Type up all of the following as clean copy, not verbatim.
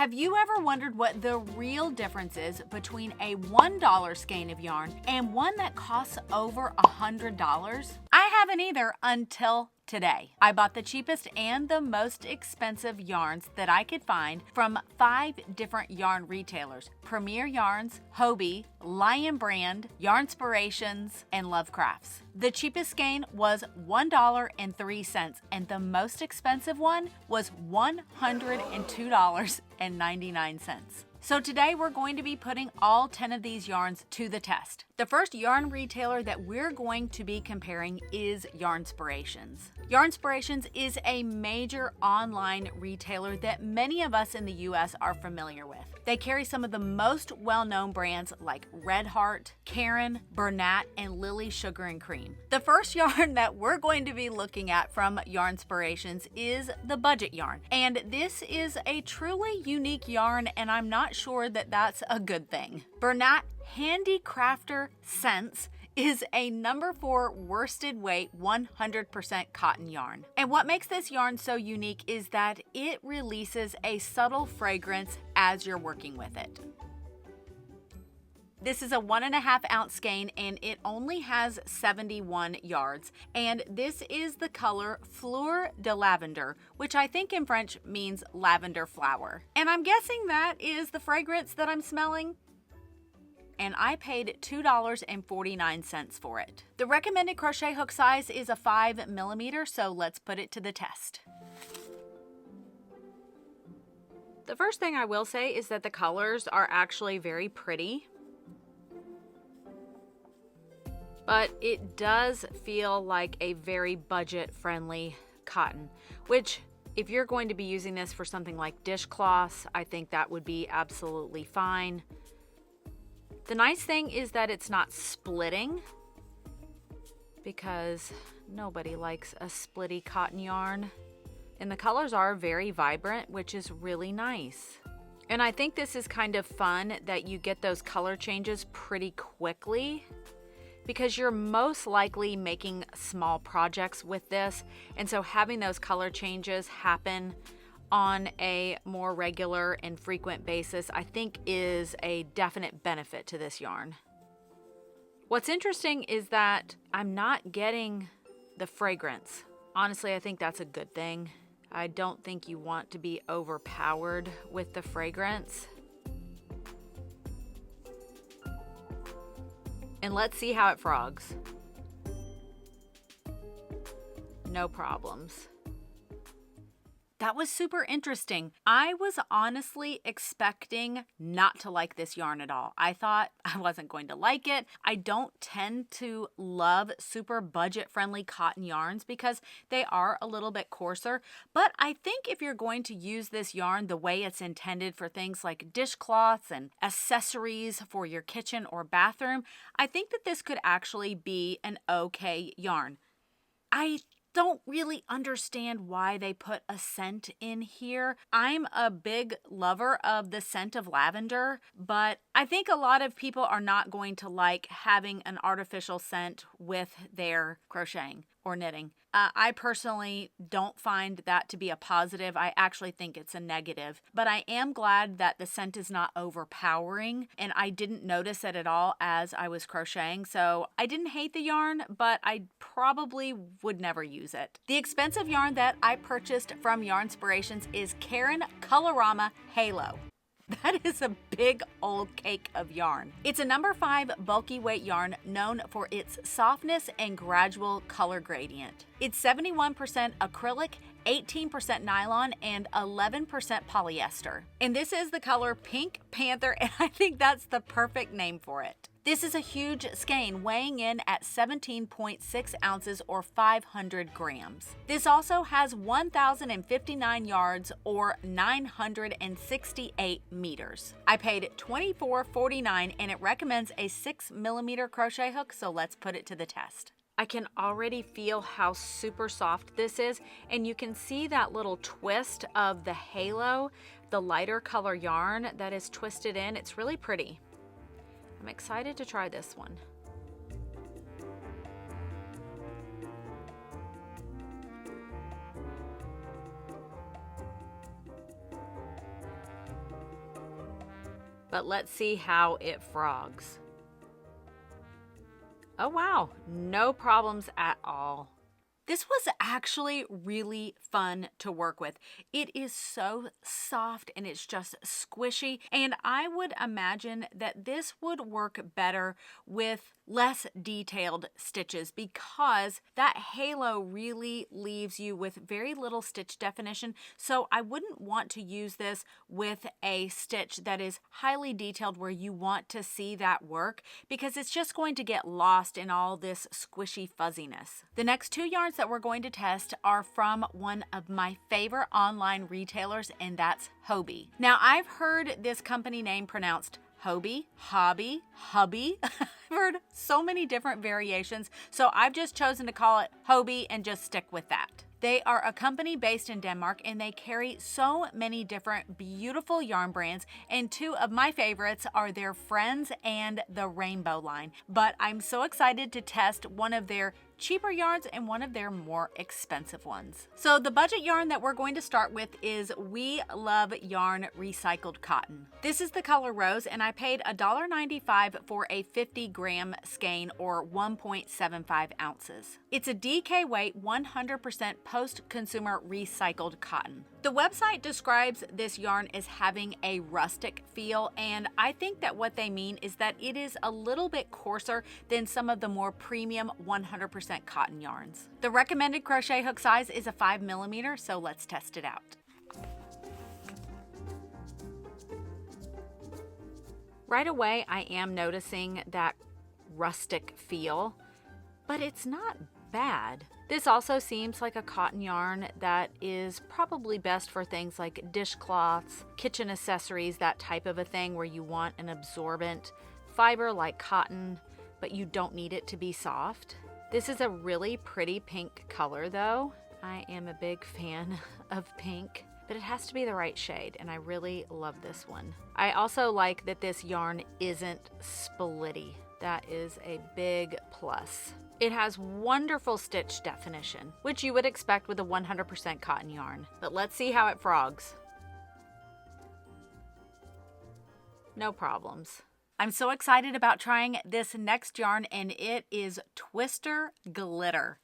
Have you ever wondered what the real difference is between a $1 skein of yarn and one that costs over $100? I haven't either until today. I bought the cheapest and the most expensive yarns that I could find from 5 different yarn retailers: Premier Yarns, Hobbii, Lion Brand, Yarnspirations, and Love Crafts. The cheapest skein was $1.03 and the most expensive one was $102.99. So today we're going to be putting all 10 of these yarns to the test. The first yarn retailer that we're going to be comparing is Yarnspirations. Yarnspirations is a major online retailer that many of us in the US are familiar with. They carry some of the most well-known brands like Red Heart, Karen, Bernat, and Lily Sugar and Cream. The first yarn that we're going to be looking at from Yarnspirations is the budget yarn. And this is a truly unique yarn, and I'm not sure that that's a good thing. Bernat Handicrafter Sense is a number 4 worsted weight 100% cotton yarn. And what makes this yarn so unique is that it releases a subtle fragrance as you're working with it. This is a 1.5 ounce skein and it only has 71 yards. And this is the color Fleur de Lavender, which I think in French means lavender flower. And I'm guessing that is the fragrance that I'm smelling. And I paid $2.49 for it. The recommended crochet hook size is a 5mm, so let's put it to the test. The first thing I will say is that the colors are actually very pretty, but it does feel like a very budget-friendly cotton, which if you're going to be using this for something like dishcloths, I think that would be absolutely fine. The nice thing is that it's not splitting, because nobody likes a splitty cotton yarn. And the colors are very vibrant, which is really nice. And I think this is kind of fun that you get those color changes pretty quickly, because you're most likely making small projects with this. And so having those color changes happen on a more regular and frequent basis, I think is a definite benefit to this yarn. What's interesting is that I'm not getting the fragrance. Honestly, I think that's a good thing. I don't think you want to be overpowered with the fragrance. And let's see how it frogs. No problems. That was super interesting. I was honestly expecting not to like this yarn at all. I thought I wasn't going to like it. I don't tend to love super budget-friendly cotton yarns because they are a little bit coarser. But I think if you're going to use this yarn the way it's intended for things like dishcloths and accessories for your kitchen or bathroom, I think that this could actually be an okay yarn. I don't really understand why they put a scent in here. I'm a big lover of the scent of lavender, but I think a lot of people are not going to like having an artificial scent with their crocheting or knitting. I personally don't find that to be a positive. I actually think it's a negative, but I am glad that the scent is not overpowering, and I didn't notice it at all as I was crocheting. So I didn't hate the yarn, but I probably would never use it. The expensive yarn that I purchased from Yarnspirations is Karen Colorama Halo. That is a big old cake of yarn. It's a number 5 bulky weight yarn known for its softness and gradual color gradient. It's 71% acrylic, 18% nylon, and 11% polyester. And this is the color Pink Panther, and I think that's the perfect name for it. This is a huge skein weighing in at 17.6 ounces or 500 grams. This also has 1,059 yards or 968 meters. I paid $24.49 and it recommends a 6mm crochet hook, so let's put it to the test. I can already feel how super soft this is, and you can see that little twist of the halo, the lighter color yarn that is twisted in. It's really pretty. I'm excited to try this one. but let's see how it frogs. Oh wow, no problems at all. This was actually really fun to work with. It is so soft and it's just squishy, and I would imagine that this would work better with less detailed stitches because that halo really leaves you with very little stitch definition. So I wouldn't want to use this with a stitch that is highly detailed where you want to see that work, because it's just going to get lost in all this squishy fuzziness. The next two yarns that we're going to test are from one of my favorite online retailers, and that's Hobbii. Now, I've heard this company name pronounced Hobbii, Hobbii, Hubby. I've heard so many different variations, so I've just chosen to call it Hobbii and just stick with that. They are a company based in Denmark, and they carry so many different beautiful yarn brands, and two of my favorites are their Friends and the Rainbow line. But I'm so excited to test one of their cheaper yarns and one of their more expensive ones. So the budget yarn that we're going to start with is We Love Yarn Recycled Cotton. This is the color Rose, and I paid $1.95 for a 50-gram skein, or 1.75 ounces. It's a DK weight 100% post-consumer recycled cotton. The website describes this yarn as having a rustic feel, and I think that what they mean is that it is a little bit coarser than some of the more premium 100% cotton yarns. The recommended crochet hook size is a 5mm, so let's test it out. Right away, I am noticing that rustic feel, but it's not bad. This also seems like a cotton yarn that is probably best for things like dishcloths, kitchen accessories, that type of a thing where you want an absorbent fiber like cotton, but you don't need it to be soft. This is a really pretty pink color though. I am a big fan of pink, but it has to be the right shade, and I really love this one. I also like that this yarn isn't splitty. That is a big plus. It has wonderful stitch definition, which you would expect with a 100% cotton yarn. But let's see how it frogs. No problems. I'm so excited about trying this next yarn, and it is Twister Glitter.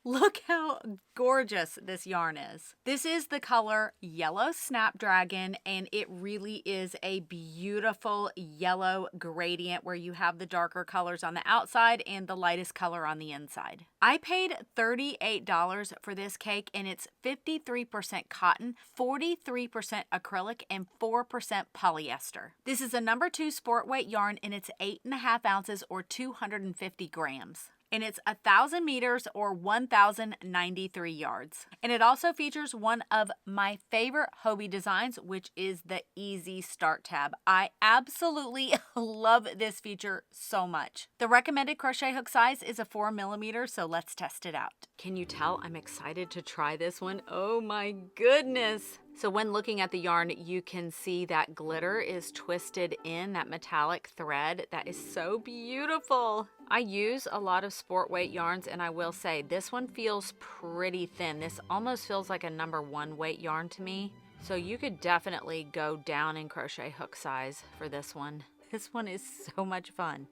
Look how gorgeous this yarn is. This is the color Yellow Snapdragon, and it really is a beautiful yellow gradient where you have the darker colors on the outside and the lightest color on the inside. I paid $38 for this cake, and it's 53% cotton, 43% acrylic, and 4% polyester. This is a number 2 sport weight yarn, and it's 8.5 ounces or 250 grams. And it's 1,000 meters or 1,093 yards. And it also features one of my favorite Hobbii designs, which is the Easy Start tab. I absolutely love this feature so much. The recommended crochet hook size is a 4mm, so let's test it out. Can you tell I'm excited to try this one? Oh my goodness. So when looking at the yarn, you can see that glitter is twisted in, that metallic thread. That is so beautiful. I use a lot of sport weight yarns, and I will say this one feels pretty thin. This almost feels like a number 1 weight yarn to me. So you could definitely go down in crochet hook size for this one. This one is so much fun.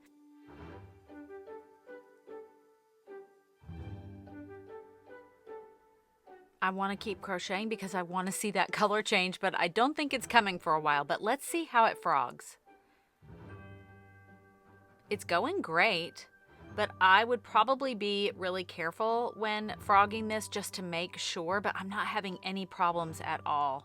I want to keep crocheting because I want to see that color change, but I don't think it's coming for a while. But let's see how it frogs. It's going great, but I would probably be really careful when frogging this just to make sure, but I'm not having any problems at all.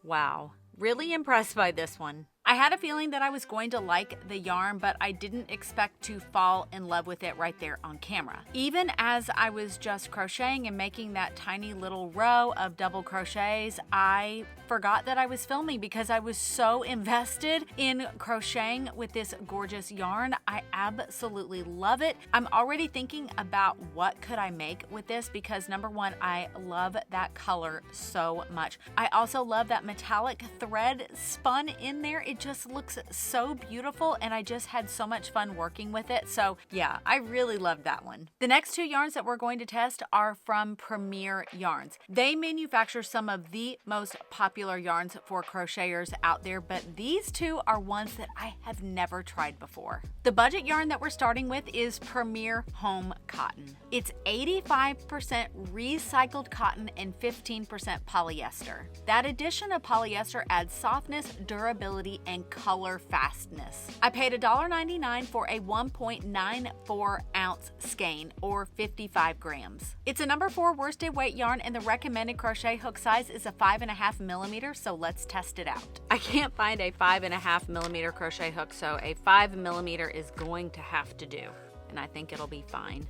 Wow, really impressed by this one. I had a feeling that I was going to like the yarn, but I didn't expect to fall in love with it right there on camera. Even as I was just crocheting and making that tiny little row of double crochets, I forgot that I was filming because I was so invested in crocheting with this gorgeous yarn. I absolutely love it. I'm already thinking about what could I make with this because number 1, I love that color so much. I also love that metallic thread spun in there. It just looks so beautiful, and I just had so much fun working with it. So yeah, I really love that one. The next 2 yarns that we're going to test are from Premier Yarns. They manufacture some of the most popular popular yarns for crocheters out there, but these two are ones that I have never tried before. The budget yarn that we're starting with is Premier Home Cotton. It's 85% recycled cotton and 15% polyester. That addition of polyester adds softness, durability, and color fastness. I paid $1.99 for a 1.94 ounce skein, or 55 grams. It's a number 4 worsted weight yarn, and the recommended crochet hook size is a 5.5 millimeter, so let's test it out. I can't find a 5.5 millimeter crochet hook, so a 5 millimeter is going to have to do, and I think it'll be fine.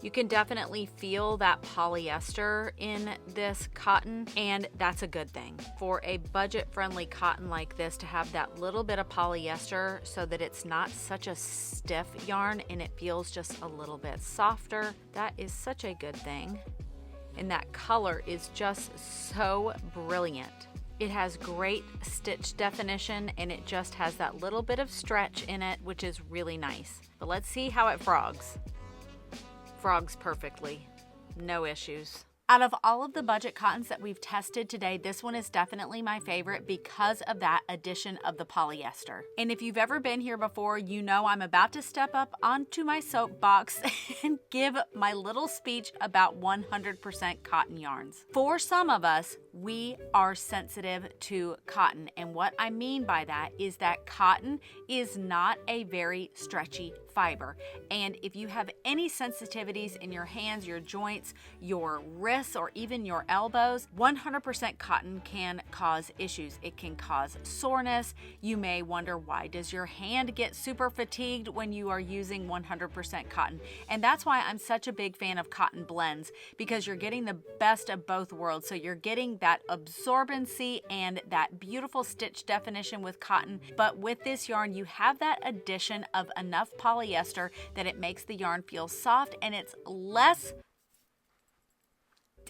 You can definitely feel that polyester in this cotton, and that's a good thing. For a budget-friendly cotton like this, to have that little bit of polyester so that it's not such a stiff yarn and it feels just a little bit softer, that is such a good thing. And that color is just so brilliant. It has great stitch definition, and it just has that little bit of stretch in it, which is really nice. But let's see how it frogs. Frogs perfectly, no issues. Out of all of the budget cottons that we've tested today, this one is definitely my favorite because of that addition of the polyester. And if you've ever been here before, you know I'm about to step up onto my soapbox and give my little speech about 100% cotton yarns. For some of us, we are sensitive to cotton, and what I mean by that is that cotton is not a very stretchy fiber, and if you have any sensitivities in your hands, your joints, your wrists, or even your elbows, 100% cotton can cause issues. It can cause soreness. You may wonder, why does your hand get super fatigued when you are using 100% cotton? And that's why I'm such a big fan of cotton blends, because you're getting the best of both worlds. So you're getting that absorbency and that beautiful stitch definition with cotton, but with this yarn you have that addition of enough polyester that it makes the yarn feel soft, and it's less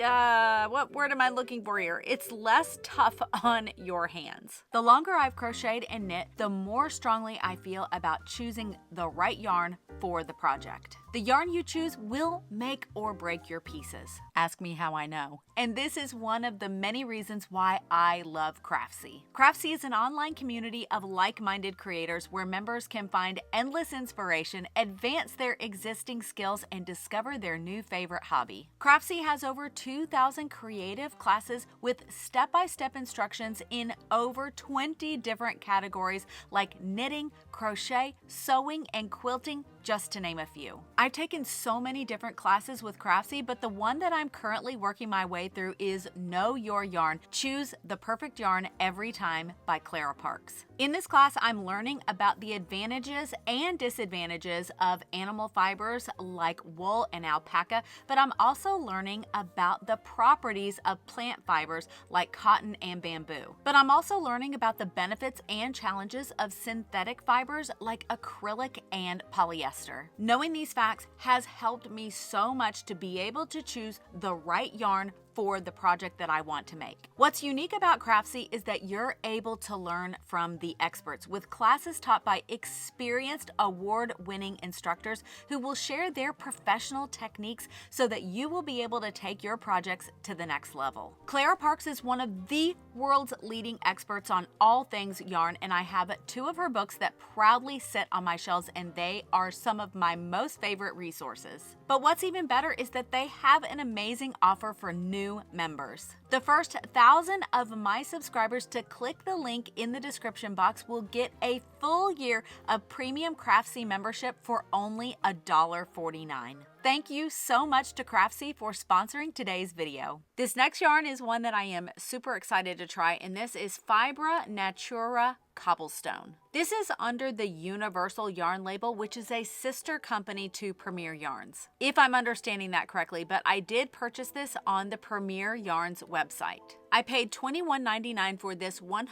what word am I looking for here? It's less tough on your hands. The longer I've crocheted and knit, the more strongly I feel about choosing the right yarn for the project. The yarn you choose will make or break your pieces. Ask me how I know. And this is one of the many reasons why I love Craftsy. Craftsy is an online community of like-minded creators where members can find endless inspiration, advance their existing skills, and discover their new favorite hobby. Craftsy has over 2,000 creative classes with step-by-step instructions in over 20 different categories like knitting, crochet, sewing, and quilting, just to name a few. I've taken so many different classes with Craftsy, but the one that I'm currently working my way through is Know Your Yarn, Choose the Perfect Yarn Every Time by Clara Parks. In this class, I'm learning about the advantages and disadvantages of animal fibers like wool and alpaca, but I'm also learning about the properties of plant fibers like cotton and bamboo. But I'm also learning about the benefits and challenges of synthetic fibers like acrylic and polyester. Knowing these facts has helped me so much to be able to choose the right yarn for the project that I want to make. What's unique about Craftsy is that you're able to learn from the experts, with classes taught by experienced, award-winning instructors who will share their professional techniques so that you will be able to take your projects to the next level. Clara Parks is one of the world's leading experts on all things yarn, and I have 2 of her books that proudly sit on my shelves, and they are some of my most favorite resources. But what's even better is that they have an amazing offer for new members. The first 1,000 of my subscribers to click the link in the description box will get a full year of premium Craftsy membership for only $1.49. Thank you so much to Craftsy for sponsoring today's video. This next yarn is one that I am super excited to try, and this is Fibra Natura Cobblestone. This is under the Universal Yarn label, which is a sister company to Premier Yarns, if I'm understanding that correctly, but I did purchase this on the Premier Yarns website. I paid $21.99 for this 100%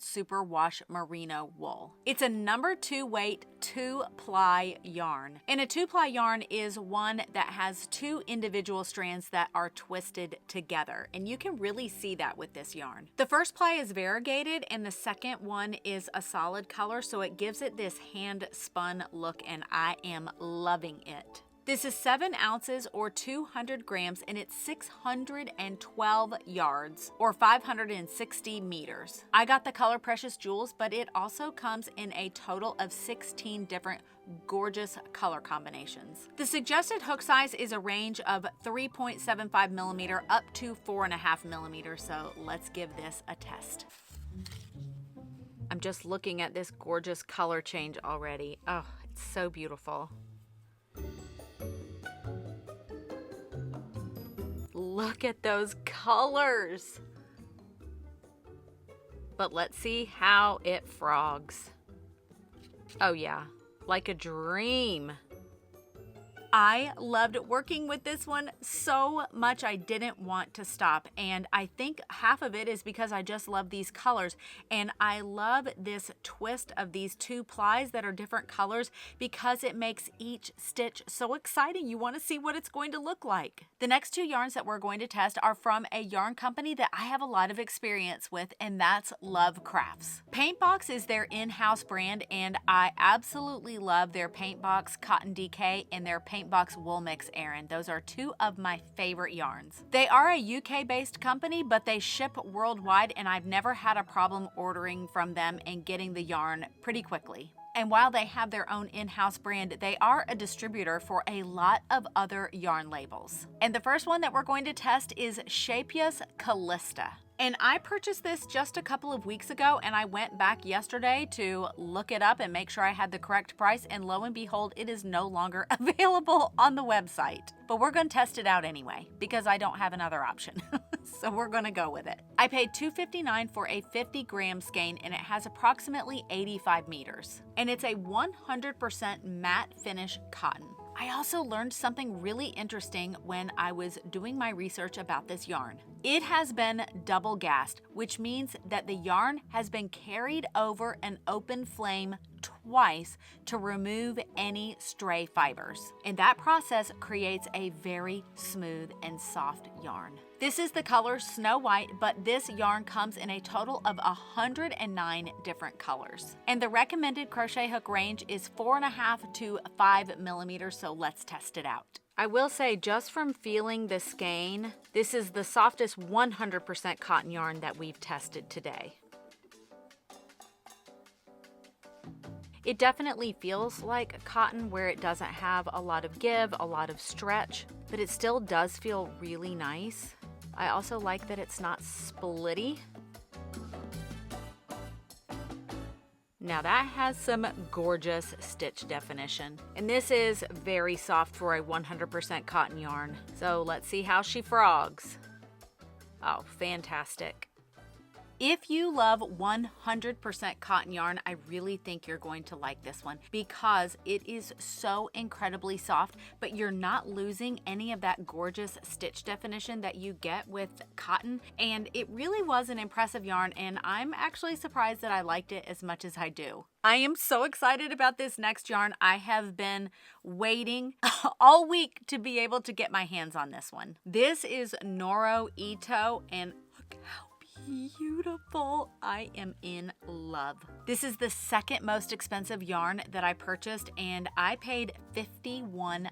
superwash merino wool. It's a number 2 weight 2-ply yarn. And a 2-ply yarn is one that has 2 individual strands that are twisted together. And you can really see that with this yarn. The first ply is variegated and the second one is a solid color, so it gives it this hand spun look, and I am loving it. This is 7 ounces or 200 grams and it's 612 yards or 560 meters. I got the color Precious Jewels, but it also comes in a total of 16 different gorgeous color combinations. The suggested hook size is a range of 3.75 millimeter up to 4.5 millimeters, so let's give this a test. I'm just looking at this gorgeous color change already. Oh, it's so beautiful. Look at those colors. But let's see how it frogs. Oh yeah, like a dream. I loved working with this one so much I didn't want to stop, and I think half of it is because I just love these colors, and I love this twist of these 2 plies that are different colors because it makes each stitch so exciting. You want to see what it's going to look like. The next 2 yarns that we're going to test are from a yarn company that I have a lot of experience with, and that's Love Crafts. Paintbox is their in-house brand, and I absolutely love their Paintbox Cotton DK and their Paintbox Wool Mix Aran. Those are 2 of my favorite yarns. They are a UK-based company, but they ship worldwide, and I've never had a problem ordering from them and getting the yarn pretty quickly. And while they have their own in-house brand, they are a distributor for a lot of other yarn labels. And the first one that we're going to test is Shapia's Callista. And I purchased this just a couple of weeks ago, and I went back yesterday to look it up and make sure I had the correct price, and lo and behold, it is no longer available on the website. But we're going to test it out anyway, because I don't have another option. So we're going to go with it. I paid $2.59 for a 50-gram skein, and it has approximately 85 meters. And it's a 100% matte finish cotton. I also learned something really interesting when I was doing my research about this yarn. It has been double gassed, which means that the yarn has been carried over an open flame twice to remove any stray fibers. And that process creates a very smooth and soft yarn. This is the color Snow White, but this yarn comes in a total of 109 different colors. And the recommended crochet hook range is 4.5 to 5 millimeters, so let's test it out. I will say, just from feeling the skein, this is the softest 100% cotton yarn that we've tested today. It definitely feels like cotton where it doesn't have a lot of give, a lot of stretch, but it still does feel really nice. I also like that it's not splitty. Now that has some gorgeous stitch definition. And this is very soft for a 100% cotton yarn. So let's see how she frogs. Oh, fantastic. If you love 100% cotton yarn, I really think you're going to like this one because it is so incredibly soft, but you're not losing any of that gorgeous stitch definition that you get with cotton. And it really was an impressive yarn, and I'm actually surprised that I liked it as much as I do. I am so excited about this next yarn. I have been waiting all week to be able to get my hands on this one. This is Noro Itto, and look how beautiful. I am in love. This is the second most expensive yarn that I purchased, and I paid $51.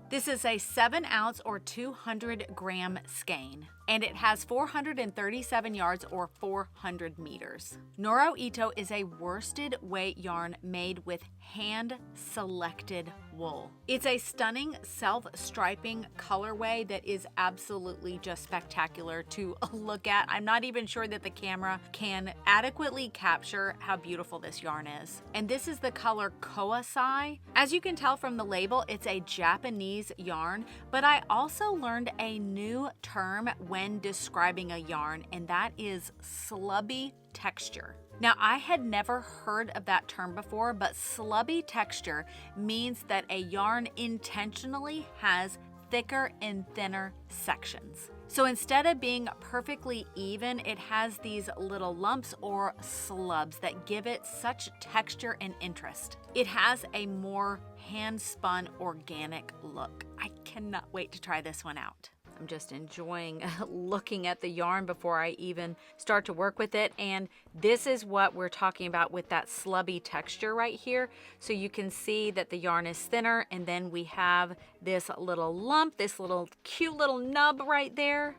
This is a 7 ounce or 200 gram skein, and it has 437 yards or 400 meters. Noro Itto is a worsted weight yarn made with hand-selected wool. It's a stunning self-striping colorway that is absolutely just spectacular to look at. I'm not even sure that the camera can adequately capture how beautiful this yarn is. And this is the color Koasai. As you can tell from the label, it's a Japanese yarn, but I also learned a new term when describing a yarn, and that is slubby texture. Now, I had never heard of that term before, but slubby texture means that a yarn intentionally has thicker and thinner sections. So instead of being perfectly even, it has these little lumps or slubs that give it such texture and interest. It has a more hand-spun organic look. I cannot wait to try this one out. I'm just enjoying looking at the yarn before I even start to work with it. And this is what we're talking about with that slubby texture right here. So you can see that the yarn is thinner, and then we have this little lump, this little cute little nub right there.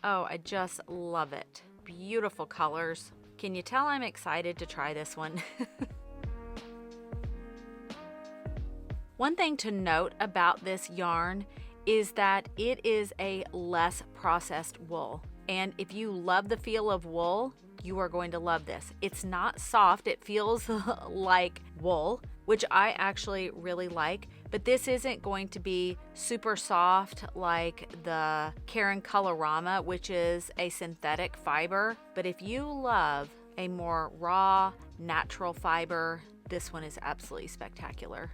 Oh, I just love it. Beautiful colors. Can you tell I'm excited to try this one? One thing to note about this yarn is that it is a less processed wool. And if you love the feel of wool, you are going to love this. It's not soft. It feels like wool, which I actually really like, but this isn't going to be super soft like the Karen Colorama, which is a synthetic fiber. But if you love a more raw, natural fiber, this one is absolutely spectacular.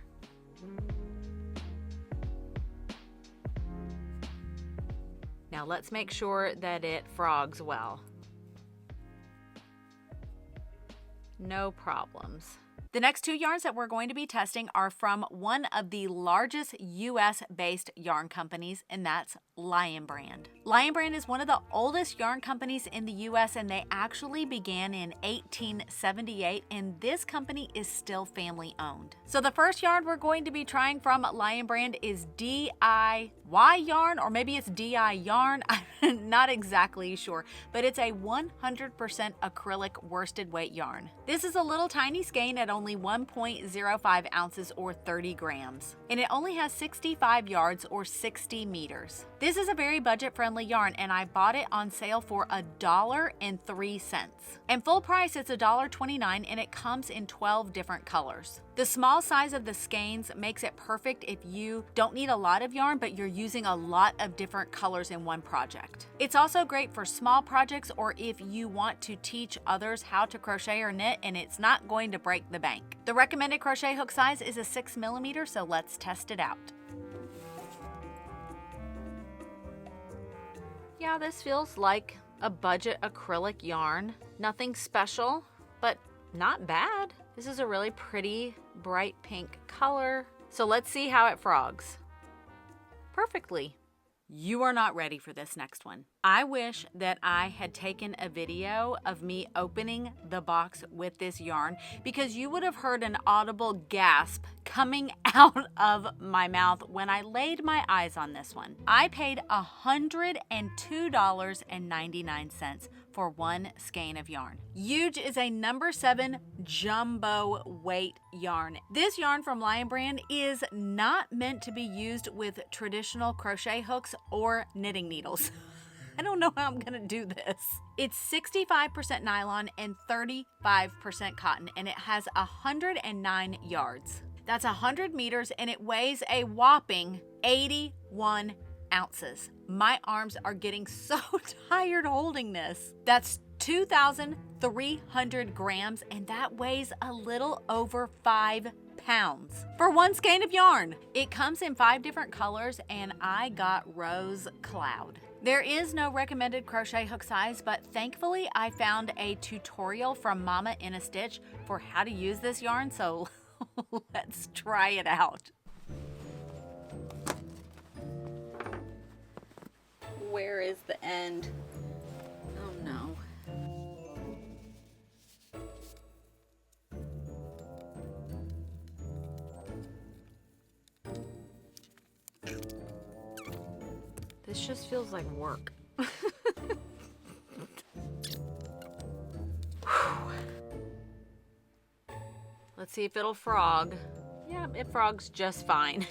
Now let's make sure that it frogs well. No problems. The next two yarns that we're going to be testing are from one of the largest US-based yarn companies, and that's Brand. Brand is one of the oldest yarn companies in the US, and they actually began in 1878, and this company is still family owned. So the first yarn we're going to be trying from Brand is DIYarn, or maybe it's DIYarn. I'm not exactly sure, but it's a 100% acrylic worsted weight yarn. This is a little tiny skein at only 1.05 ounces or 30 grams, and it only has 65 yards or 60 meters. This is a very budget-friendly yarn, and I bought it on sale for $1.03. And full price, it's $1.29, and it comes in 12 different colors. The small size of the skeins makes it perfect if you don't need a lot of yarn, but you're using a lot of different colors in one project. It's also great for small projects, or if you want to teach others how to crochet or knit, and it's not going to break the bank. The recommended crochet hook size is a 6mm, so let's test it out. Yeah, this feels like a budget acrylic yarn. Nothing special, but not bad. This is a really pretty bright pink color. So let's see how it frogs. Perfectly. You are not ready for this next one. I wish that I had taken a video of me opening the box with this yarn, because you would have heard an audible gasp coming out of my mouth when I laid my eyes on this one. I paid $102.99 for one skein of yarn. Huge is a number 7 jumbo weight yarn. This yarn from Brand is not meant to be used with traditional crochet hooks or knitting needles. I don't know how I'm gonna do this. It's 65% nylon and 35% cotton, and it has 109 yards. That's 100 meters, and it weighs a whopping 81 ounces. My arms are getting so tired holding this. That's 2,300 grams, and that weighs a little over 5 pounds for one skein of yarn. It comes in 5 different colors, and I got Rose Cloud. There is no recommended crochet hook size, but thankfully I found a tutorial from Mama in a Stitch for how to use this yarn, so let's try it out. Where is the end? Oh no. This just feels like work. Let's see if it'll frog. Yeah, it frogs just fine.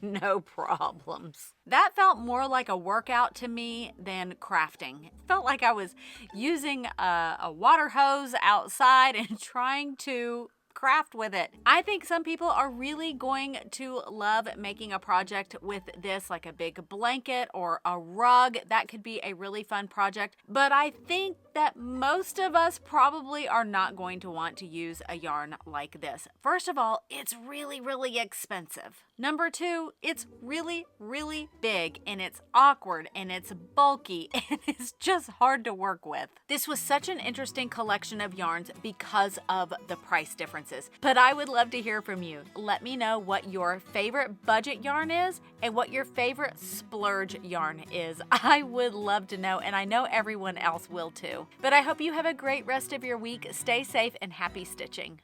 No problems. That felt more like a workout to me than crafting. It felt like I was using a water hose outside and trying to craft with it. I think some people are really going to love making a project with this, like a big blanket or a rug. That could be a really fun project. But I think that most of us probably are not going to want to use a yarn like this. First of all, it's really, really expensive. Number two, it's really, really big and it's awkward and it's bulky and it's just hard to work with. This was such an interesting collection of yarns because of the price differences. But I would love to hear from you. Let me know what your favorite budget yarn is and what your favorite splurge yarn is. I would love to know, and I know everyone else will too. But I hope you have a great rest of your week. Stay safe and happy stitching.